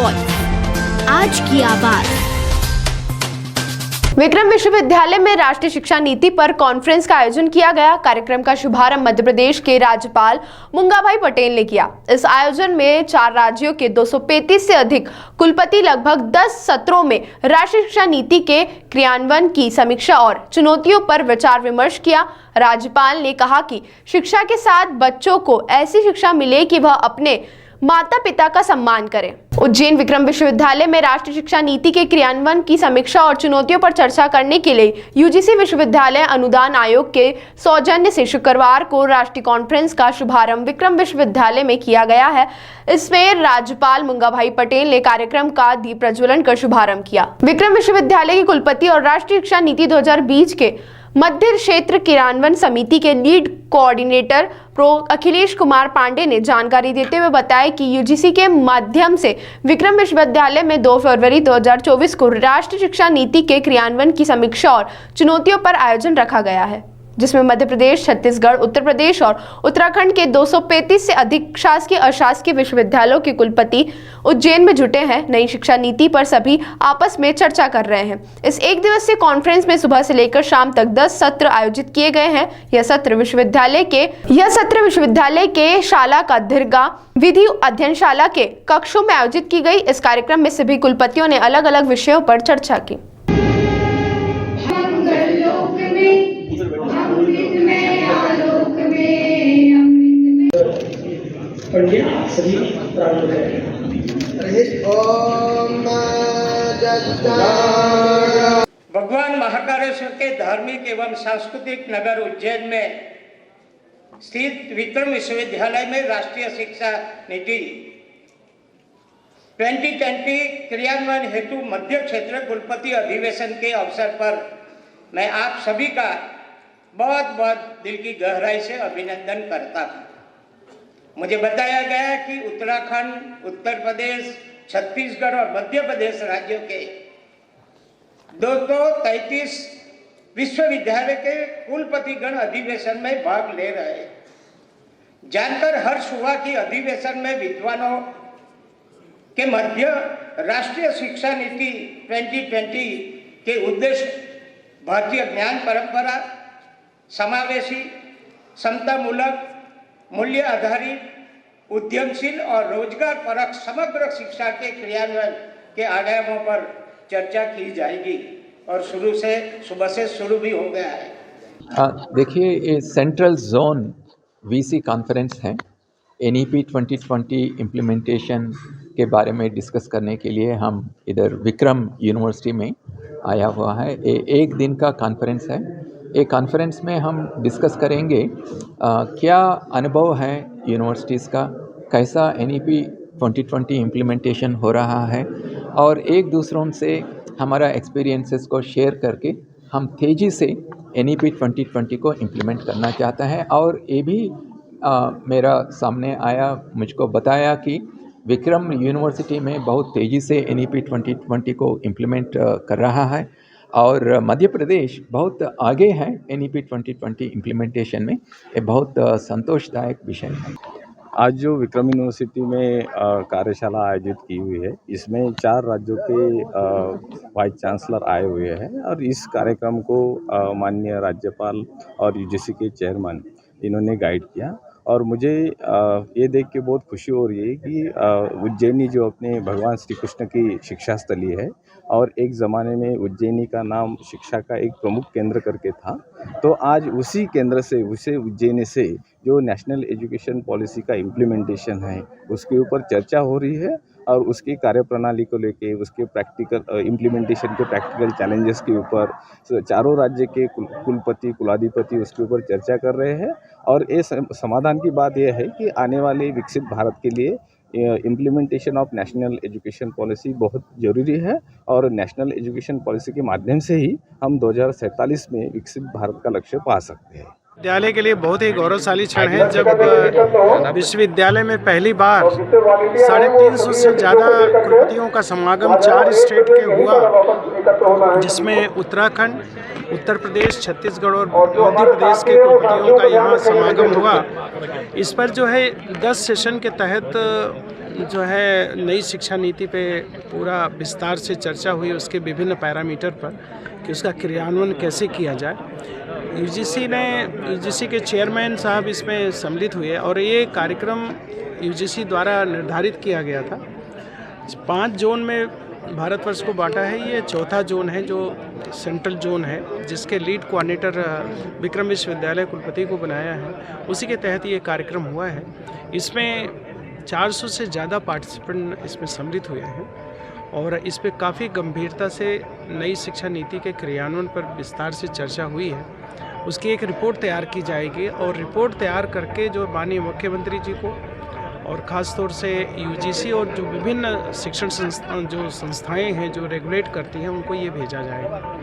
Voice, आज की आवाज। विक्रम विश्वविद्यालय में राष्ट्रीय शिक्षा नीति पर कॉन्फ्रेंस का आयोजन किया गया। कार्यक्रम का शुभारंभ मध्य प्रदेश के राज्यपाल मुंगाभाई पटेल ने किया। इस आयोजन में 4 राज्यों के 235 से अधिक कुलपति लगभग 10 सत्रों में राष्ट्रीय शिक्षा नीति के क्रियान्वयन की समीक्षा और चुनौतियों पर विचार विमर्श किया। राज्यपाल ने कहा कि शिक्षा के साथ बच्चों को ऐसी शिक्षा मिले कि वह अपने माता पिता का सम्मान करें। उज्जैन विक्रम विश्वविद्यालय में राष्ट्रीय शिक्षा नीति के क्रियान्वयन की समीक्षा और चुनौतियों पर चर्चा करने के लिए यूजीसी विश्वविद्यालय अनुदान आयोग के सौजन्य से शुक्रवार को राष्ट्रीय कॉन्फ्रेंस का शुभारंभ विक्रम विश्वविद्यालय में किया गया है। इसमें राज्यपाल मुंगाभाई पटेल ने कार्यक्रम का दीप प्रज्वलन कर शुभारंभ किया। विक्रम विश्वविद्यालय के कुलपति और राष्ट्रीय शिक्षा नीति 2020 के मध्य क्षेत्र क्रियान्वयन समिति के lead coordinator prof Akhilesh Kumar Pandey ने जानकारी देते हुए बताया कि यूजीसी के माध्यम से विक्रम विश्वविद्यालय में 2 फरवरी 2024 को राष्ट्रीय शिक्षा नीति के क्रियान्वयन की समीक्षा और चुनौतियों पर आयोजन रखा गया है, जिसमें मध्य प्रदेश, छत्तीसगढ़, उत्तर प्रदेश और उत्तराखंड के 235 से अधिक शासकीय अशासकीय विश्वविद्यालयों के कुलपति उज्जैन में जुटे हैं। नई शिक्षा नीति पर सभी आपस में चर्चा कर रहे हैं। इस एक दिवसीय कॉन्फ्रेंस में सुबह से लेकर शाम तक 10 सत्र आयोजित किए गए हैं। यह सत्र विश्वविद्यालय के शाला का दीर्घा विधि अध्ययनशाला के कक्षों में आयोजित की गई। इस कार्यक्रम में सभी कुलपतियों ने अलग अलग विषयों पर चर्चा की। भगवान महाकालेश्वर के धार्मिक एवं सांस्कृतिक नगर उज्जैन में स्थित विक्रम विश्वविद्यालय में राष्ट्रीय शिक्षा नीति 2020 क्रियान्वयन हेतु मध्य क्षेत्र कुलपति अधिवेशन के अवसर पर मैं आप सभी का बहुत बहुत दिल की गहराई से अभिनंदन करता हूँ। मुझे बताया गया कि उत्तराखंड, उत्तर प्रदेश, छत्तीसगढ़ और मध्य प्रदेश राज्यों के 233 विश्वविद्यालय के कुलपतिगण अधिवेशन में भाग ले रहे हैं। जानकर हर्ष हुआ कि अधिवेशन में विद्वानों के मध्य राष्ट्रीय शिक्षा नीति 2020 के उद्देश्य भारतीय ज्ञान परंपरा, समावेशी, समतामूलक, मूल्य आधारित, उद्यमशील और रोजगार परक समग्र शिक्षा के क्रियान्वयन के आयामों पर चर्चा की जाएगी और सुबह से शुरू भी हो गया है। देखिए, ये सेंट्रल जोन वीसी कॉन्फ्रेंस है। एनईपी 2020 इम्प्लीमेंटेशन के बारे में डिस्कस करने के लिए हम इधर विक्रम यूनिवर्सिटी में आया हुआ है। ये एक दिन का कॉन्फ्रेंस है। एक कॉन्फ्रेंस में हम डिस्कस करेंगे क्या अनुभव है यूनिवर्सिटीज़ का, कैसा एनईपी 2020 इम्प्लीमेंटेशन हो रहा है, और एक दूसरों से हमारा एक्सपीरियंसेस को शेयर करके हम तेज़ी से एनईपी 2020 को इम्प्लीमेंट करना चाहते हैं। और ये भी मेरा सामने आया, मुझको बताया कि विक्रम यूनिवर्सिटी में बहुत तेज़ी से एनईपी 2020 को इम्प्लीमेंट कर रहा है और मध्य प्रदेश बहुत आगे है एनईपी 2020 इम्प्लीमेंटेशन में। ये बहुत संतोषदायक विषय है। आज जो विक्रम यूनिवर्सिटी में कार्यशाला आयोजित की हुई है, इसमें 4 राज्यों के वाइस चांसलर आए हुए हैं और इस कार्यक्रम को माननीय राज्यपाल और यूजीसी के चेयरमैन इन्होंने गाइड किया। और मुझे ये देख के बहुत खुशी हो रही है कि उज्जैनी जो अपने भगवान श्री कृष्ण की शिक्षा स्थली है और एक ज़माने में उज्जैनी का नाम शिक्षा का एक प्रमुख केंद्र करके था, तो आज उसी केंद्र से, उसे उज्जैनी से जो नेशनल एजुकेशन पॉलिसी का इम्प्लीमेंटेशन है उसके ऊपर चर्चा हो रही है और उसकी कार्यप्रणाली को लेके, उसके प्रैक्टिकल इम्प्लीमेंटेशन के प्रैक्टिकल चैलेंजेस के ऊपर चारों राज्य के कुलपति, कुलाधिपति उसके ऊपर चर्चा कर रहे हैं। और ये समाधान की बात यह है कि आने वाले विकसित भारत के लिए implementation of national education policy बहुत ज़रूरी है और नेशनल एजुकेशन पॉलिसी के माध्यम से ही हम 2047 में विकसित भारत का लक्ष्य पा सकते हैं। विद्यालय के लिए बहुत ही गौरवशाली क्षण है जब विश्वविद्यालय में पहली बार 350 से ज़्यादा कुलपतियों का समागम 4 स्टेट के हुआ, जिसमें उत्तराखंड, उत्तर प्रदेश, छत्तीसगढ़ और मध्य प्रदेश के कुलपतियों का यहाँ समागम हुआ। इस पर जो है 10 सेशन के तहत जो है नई शिक्षा नीति पे पूरा विस्तार से चर्चा हुई, उसके विभिन्न पैरामीटर पर कि उसका क्रियान्वयन कैसे किया जाए। यूजीसी के चेयरमैन साहब इसमें सम्मिलित हुए और ये कार्यक्रम यूजीसी द्वारा निर्धारित किया गया था। 5 जोन में भारतवर्ष को बांटा है। ये चौथा जोन है जो सेंट्रल जोन है, जिसके लीड कोऑर्डिनेटर विक्रम विश्वविद्यालय कुलपति को बनाया है। उसी के तहत ये कार्यक्रम हुआ है। इसमें 400 से ज़्यादा पार्टिसिपेंट इसमें सम्मिलित हुए हैं और इस पे काफ़ी गंभीरता से नई शिक्षा नीति के क्रियान्वयन पर विस्तार से चर्चा हुई है। उसकी एक रिपोर्ट तैयार की जाएगी और रिपोर्ट तैयार करके जो माननीय मुख्यमंत्री जी को और ख़ास तौर से यूजीसी और जो विभिन्न शिक्षण संस्थाएं हैं जो रेगुलेट करती हैं, उनको ये भेजा जाएगा।